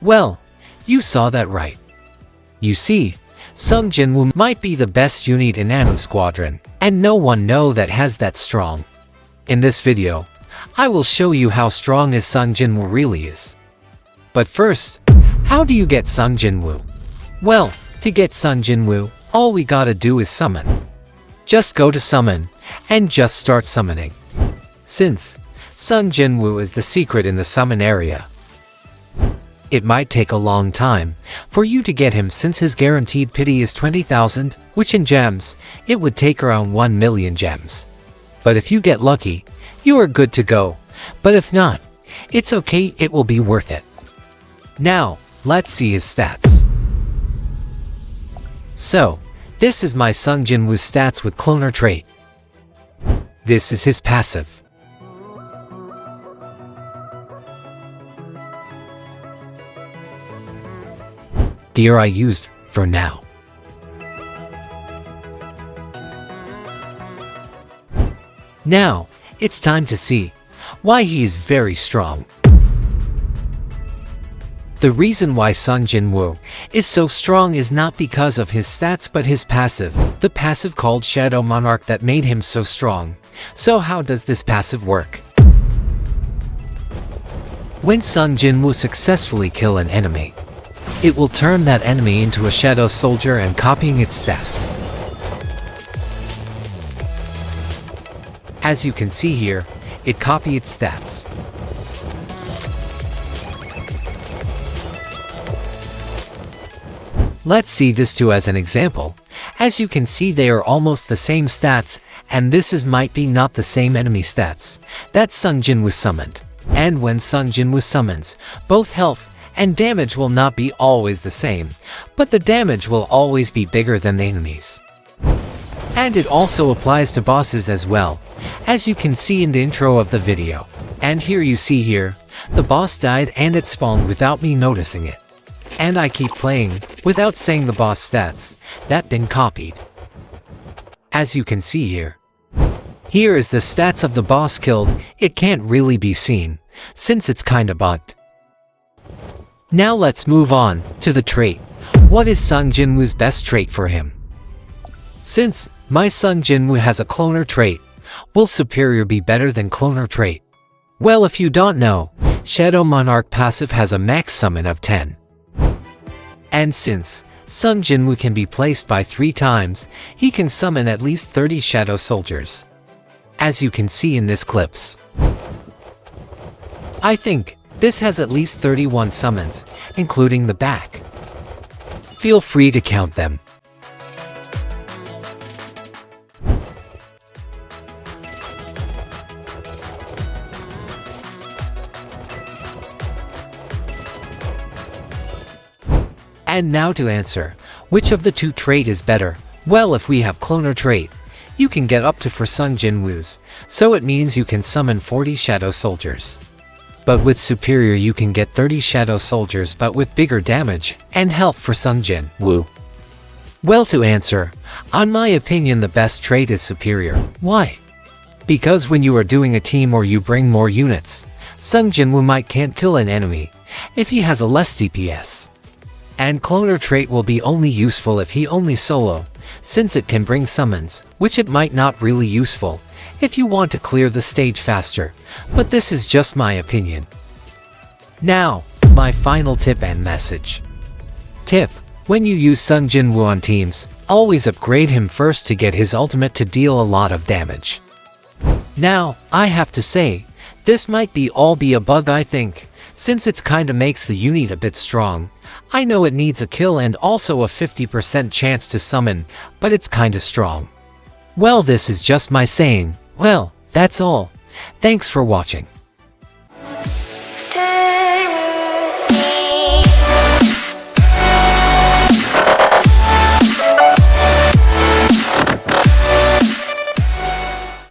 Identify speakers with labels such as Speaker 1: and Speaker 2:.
Speaker 1: Well, you saw that right. You see, Sung Jinwoo might be the best unit in Anime Squadron, and no one know that has that strong. In this video, I will show you how strong is Sung Jinwoo really is. But first, how do you get Sung Jinwoo? Well, to get Sung Jinwoo, all we gotta do is summon. Just go to summon, and just start summoning. Since Sung Jinwoo is the secret in the summon area, it might take a long time for you to get him since his guaranteed pity is 20,000, which in gems, it would take around 1 million gems. But if you get lucky, you are good to go. But if not, it's okay, it will be worth it. Now, let's see his stats. So, this is my Sung Jinwoo's stats with cloner trait. This is his passive. Dear I used for now. Now, it's time to see why he is very strong. The reason why Sung Jinwoo is so strong is not because of his stats but his passive, the passive called Shadow Monarch that made him so strong. So how does this passive work? When Sung Jinwoo successfully kill an enemy, it will turn that enemy into a shadow soldier and copying its stats. As you can see here, it copies its stats. Let's see this too as an example. As you can see they are almost the same stats, and this is might be not the same enemy stats that Sung Jinwoo summoned. And when Sung Jinwoo summons, both health and damage will not be always the same, but the damage will always be bigger than the enemies. And it also applies to bosses as well, as you can see in the intro of the video. And here you see here, the boss died and it spawned without me noticing it. And I keep playing, without saying the boss stats, that been copied. As you can see here. Here is the stats of the boss killed, it can't really be seen, since it's kinda bugged. Now let's move on to the trait. What is Sung Jinwoo's best trait for him? Since my Sung Jinwoo has a cloner trait, will superior be better than cloner trait? Well, if you don't know, Shadow Monarch passive has a max summon of 10. And since Sung Jinwoo can be placed by 3 times, he can summon at least 30 shadow soldiers. As you can see in this clips. I think this has at least 31 summons, including the back. Feel free to count them. And now to answer, which of the two trait is better? Well, if we have cloner trait, you can get up to for Sung Jinwoo's, so it means you can summon 40 shadow soldiers. But with superior you can get 30 shadow soldiers but with bigger damage and health for Sung Jinwoo. Well, to answer, on my opinion the best trait is superior. Why? Because when you are doing a team or you bring more units, Sung Jinwoo might can't kill an enemy if he has a less DPS. And cloner trait will be only useful if he only solo, since it can bring summons, which it might not really useful if you want to clear the stage faster, but this is just my opinion. Now, my final tip and message. Tip: when you use Sung Jinwoo on teams, always upgrade him first to get his ultimate to deal a lot of damage. Now, I have to say, this might be a bug I think, since it's kinda makes the unit a bit strong. I know it needs a kill and also a 50% chance to summon, but it's kinda strong. Well, this is just my saying. Well, that's all. Thanks for watching.